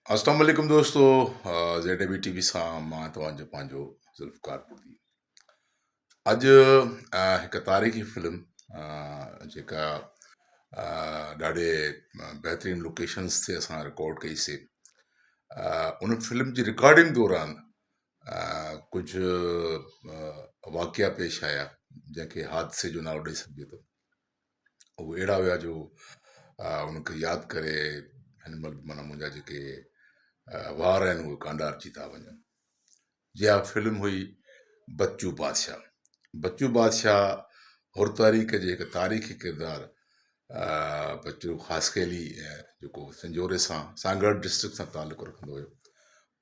अस्सलाम वालेकुम दोस्तों ज़ेड टीवी सां मां तव्हांजो पंहिंजो ज़ुल्फ़िकार बुर्दी। अॼु हिकु तारीख़ी फिल्म जेका ॾाढे बहितरीन लोकेशंस ते असां रिकॉर्ड कईसीं। उन फिल्म जी रिकॉर्डिंग दौरान कुझु वाक़िया पेश आया जंहिंखे हादसे जो नालो ॾेई सघिजे थो। उहे अहिड़ा हुया जो उनखे यादि करे हिन महिल माना मुंहिंजा जेके वार आहिनि उहे कांडारजी था वञनि। जिहा फिल्म हुई बच्चू बादशाह। बच्चू बादशाह हुर तारीख़ जे हिकु तारीख़ी किरदारु बच्चू ख़ासकेली जेको संजोरे सां सागर डिस्ट्रिक्ट सां तालुक़ु रखंदो हुयो।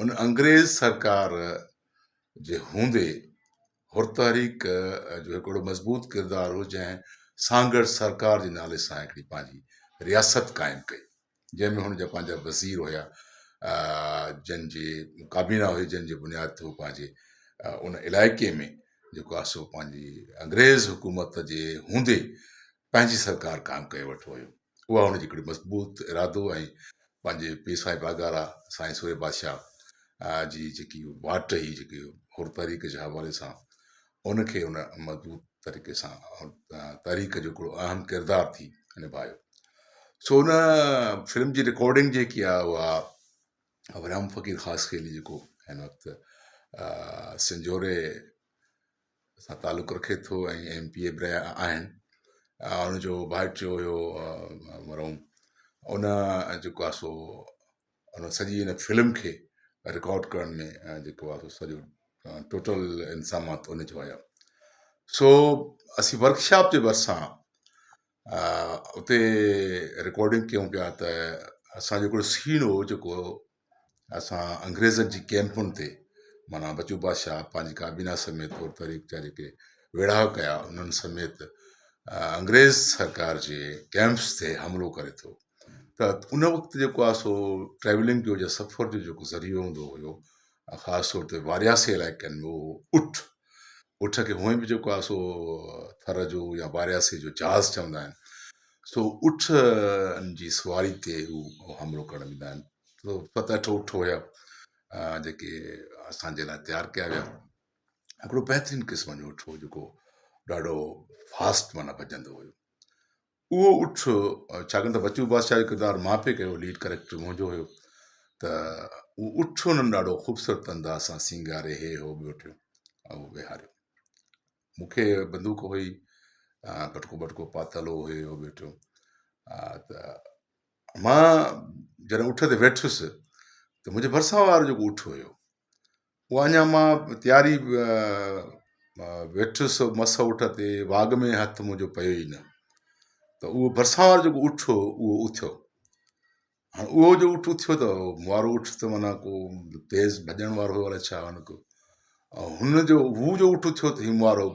उन अंग्रेज़ सरकार जे हूंदे हुर तारीख़ जो हिकिड़ो मज़बूत किरदारु हो जंहिं सागर सरकार जे नाले सां हिकिड़ी पंहिंजी रियासत क़ाइमु कई, जंहिंमें हुनजा पंहिंजा वज़ीर हुया, जंहिंजे काबीना हुई जंहिंजे बुनियाद ते हू पंहिंजे उन इलाइक़े में जेको आहे सो पंहिंजी अंग्रेज़ हुकूमत जे हूंदे पंहिंजी सरकार क़ाइमु करे वेठो हुयो। उहा हुनजी हिकिड़ी मज़बूत इरादो ऐं पंहिंजे पीउ साईं बागारा साईं सूरे बादशाह जी जेकी वाट हुई जेकी हुर तारीख़ जे हवाले सां उनखे उन मज़बूत तरीक़े सां तारीख़ जो हिकिड़ो अहम किरदारु थी निभायो। सो उन फिल्म जी रिकॉर्डिंग जेकी आहे उहा वराम फ़कीर ख़ासकेली जेको हिन वक़्तु संजोरे सां तालुक़ु रखे थो ऐं MP बि रहिया आहिनि। उनजो भाइटियो हुयो मरहूम। उन जेको आहे सो उन सॼी हिन फिल्म खे रिकॉर्ड करण में जेको आहे सो सॼो टोटल इंतज़ामात उनजा हुया। सो असीं वर्कशॉप जे भरिसां उते रिकॉर्डिंग कयूं पिया त असांजो हिकिड़ो सीन हो जेको असां अंग्रेज़नि जी कैंपुनि ते माना बच्चू बादशाह पंहिंजी काबीना समेत तौर तरीक़ जा जेके वेढ़ा कया उन्हनि समेत अंग्रेज़ सरकार जे कैंप्स ते हमिलो करे थो। त उन वक़्तु जेको आहे सो ट्रेवलिंग जो या सफ़र जो जेको ज़रियो हूंदो हुयो ख़ासि तौर ते वारियासी इलाइक़नि में उहो उठ खे हूअं बि जेको आहे सो थर जो या वारियासी जो जहाज़ चवंदा आहिनि। सो उठ जी सवारी ते हू हमिलो करणु ईंदा आहिनि। सो 7-8 उठ हुया जेके असांजे लाइ तयारु कया विया। हिकिड़ो बहितरीनु क़िस्म जो उठ हो जेको ॾाढो फास्ट माना भॼंदो हुयो। उहो उठ छाकाणि त बच्चू बादशाह जो किरदारु मां पे कयो, लीड कैरेक्टर मुंहिंजो हुयो, त उहो उठ हुननि ॾाढो ख़ूबसूरत अंदाज़ सां सींगारे हे हो ॿियो ऐं विहारियो। मूंखे बंदूक हुई, कटको बटको पातल हुयो ॿियो त मां जॾहिं उठ ते वेठुसि त मुंहिंजे भरिसां वारो जेको उठ हुयो उहा अञा मां तयारी वेठुसि मस उठ ते वाग में हथु मुंहिंजो पियो ई न, त उहो भरिसां वारो जेको उठ हो उहो उथियो। हाणे उहो जो उठ उथियो त वारो उठ त माना को तेज़ भॼण वारो हुयो अलाए छा हुन को, हुनजो हू जो उठ उथियो त हिम वारो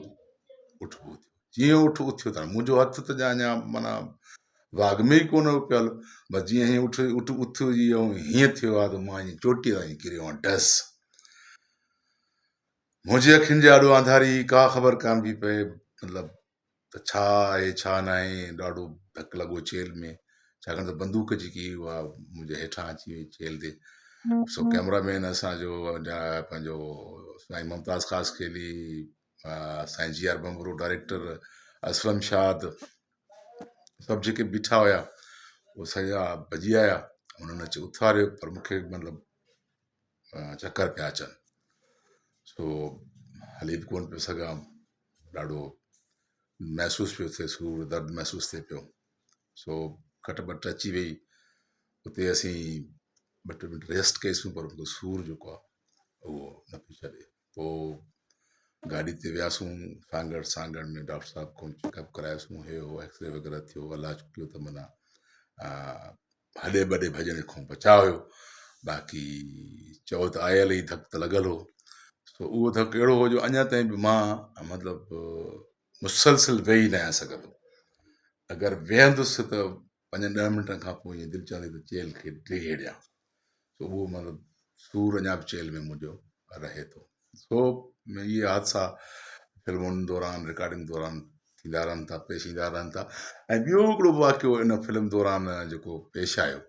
उठ बि उथियो। जीअं उठ उथियो त मुंहिंजो हथु त अञा माना वाग में ई कोन पियल, बसि जीअं हीअं उठ उथियो ऐं हीअं थियो आहे त मां ईअं चोटीअ ताईं किरियो आहियां डस। मुंहिंजी अखियुनि जे आॾो अंधारी, का ख़बर कान पई पए मतिलबु त छा आहे छा न आहे। ॾाढो धकु लॻो चेल में, छाकाणि त बंदूक जेकी उहा मुंहिंजे हेठां अची वई चेल ते। सो कैमरामैन असांजो पंहिंजो साईं मुमताज़ ख़ासकेली, साईं GR बंबरो, डायरेक्टर असलम शाद, सभु जेके बीठा हुया उहे सॼा भॼी आया। उन्हनि अची उथारियो पर मूंखे मतिलबु चकर पिया अचनि। सो हली बि कोन पियो सघां, ॾाढो महसूसु पियो थिए, सूर दर्द महसूसु थिए पियो। सो खटपट अची वई। उते असीं 2 मिंट रेस्ट कईसीं पर मूंखे सूर जेको आहे उहो न पियो छॾे। पोइ गाॾी ते वियासीं सागर में डॉक्टर साहिब खां चेकअप करायोसीं, हे हो एक्सरे वग़ैरह थियो। अलाह चुकियो त माना हॾे ॿॾे भॼण खां बचाव हुयो, बाक़ी चओ त आयल ई धकु त लॻल हो। सो उहो धकु अहिड़ो हो जो अञा ताईं बि मां मतिलबु मुसलसिल वेही न आहियां सघंदो। अगरि वेहंदुसि त 5-10 मिंटनि खां पोइ ईअं दिलि चवंदी त चेल खे टेके ॾियां। सो उहो मतिलबु सूर अञा बि चेल में मुंहिंजो रहे थो। सो इहे हादसा फिल्मुनि दौरान रिकॉर्डिंग दौरान थींदा रहनि था, पेश ईंदा रहनि था। ऐं ॿियो हिकिड़ो वाक़ियो इन फिल्म दौरान जेको पेश आयो,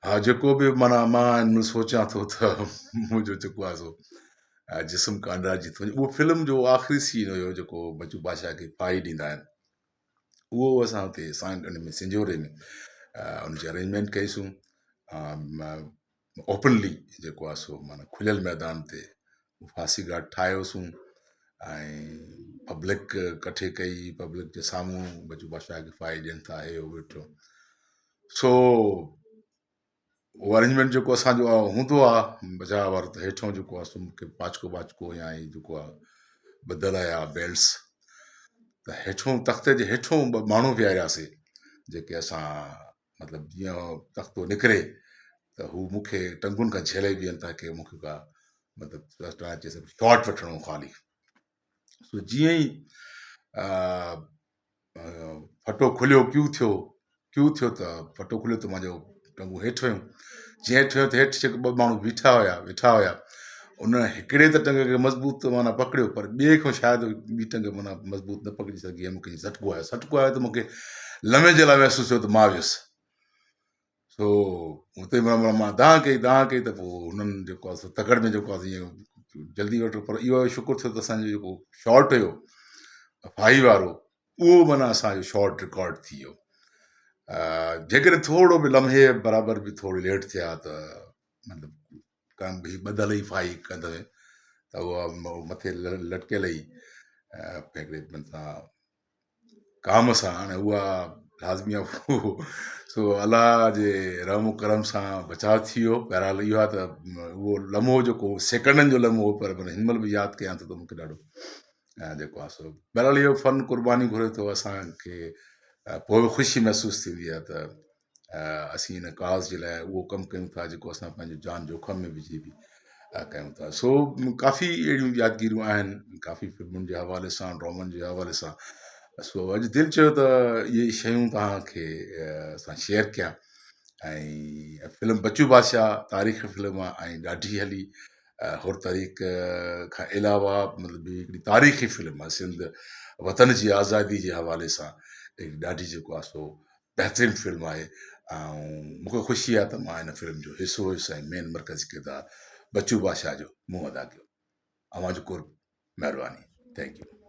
हा जेको बि माना मां हिन महिल सोचां थो त मुंहिंजो जेको आहे सो जिस्म का अंदाज़ थो उहो फिल्म जो आख़िरी सीन हुयो जेको बच्चू बादशाह खे पाई ॾींदा आहिनि उहो असां हुते सां में सिंजोरे में उनजी अरेंजमेंट कईसूं ओपनली जेको आहे सो माना खुलियल मैदान ते फांसी घाट ठाहियोसीं ऐं पब्लिक कठे कई पब्लिक जे साम्हूं बच्चू बादशाह खे फाई ॾियनि था हे हो वेठो सो उहो अरेंजमेंट जेको असांजो हूंदो आहे बचाव वारो त हेठों जेको आहे सो मूंखे पाचको वाचको या ही जेको आहे ॿधल या बेल्ट्स त हेठों तख़्ते जे हेठों ॿ माण्हू विहारियासीं जेके असां मतिलबु जीअं तख़्तो निकिरे त हू मूंखे टंगुनि खां झेले बीहनि था की मूंखे का मतिलबु शॉट वठिणो ख़ाली सो जीअं ई फटो खुलियो क्यू थियो त फटो खुलियो त मुंहिंजो टंगू हेठि वियूं जीअं हेठि वियो त हेठि जेके ॿ माण्हू वेठा हुया उन हिकिड़े त टंग खे मज़बूत माना पकड़ियो पर ॿिए खां शायदि ॿी टंग माना मज़बूत न पकड़ी सघी ऐं मूंखे सटको आयो त मूंखे लम्हे जे लाइ महसूसु थियो त मां वियुसि सो हुते मां दांह कई त पोइ हुननि जेको आहे तकड़ में जेको आहे ईअं जल्दी वठो पर इहो शुकुरु थियो त असांजो जेको शॉट हुयो फाई वारो उहो माना असांजो शॉट रिकॉर्ड थी वियो जेकॾहिं थोरो बि लम्हे बराबरि बि थोरी लेट थिया त मतिलबु कम बि ॿधल ई फाई कंदव त उहा मथे लटकियल ई हिकिड़े मथां काम सां हाणे उहा लाज़मी आहे सो अलाह जे रहम करम सां बचाव थी वियो बहरहाल इहो आहे त उहो लम्हो जेको सेकंडनि जो लम्हो पर हिन महिल बि यादि कयां थो त मूंखे ॾाढो जेको आहे सो बहरहाल इहो फन क़ुर्बानी घुरे थो असांखे पोइ बि ख़ुशी महसूसु थींदी आहे त असीं हिन काज़ जे लाइ उहो कमु कयूं था जेको असां पंहिंजो जान जोखम में विझी बि कयूं था सो काफ़ी अहिड़ियूं यादगिरियूं आहिनि काफ़ी फिल्मुनि जे हवाले सां ड्रामनि जे हवाले सां सो अॼु दिलि चयो त इहे शयूं तव्हांखे असां शेयर कयां ऐं फिल्म बच्चू बादशाह तारीख़ फिल्म आहे ऐं ॾाढी हली हुर तारीख़ खां अलावा मतिलबु हिकिड़ी तारीख़ी फिल्म आहे सिंध वतन जी आज़ादी जे हवाले सां हिकु ॾाढी जेको आहे सो बहितरीनु फिल्म आहे ऐं मूंखे ख़ुशी आहे त मां हिन फिल्म जो हिसो हुयुसि ऐं मेन मर्कज़ी किरदारु बच्चू बादशाह जो मूं अदा कयो अवां जो कुर्ब महिरबानी थैंक यू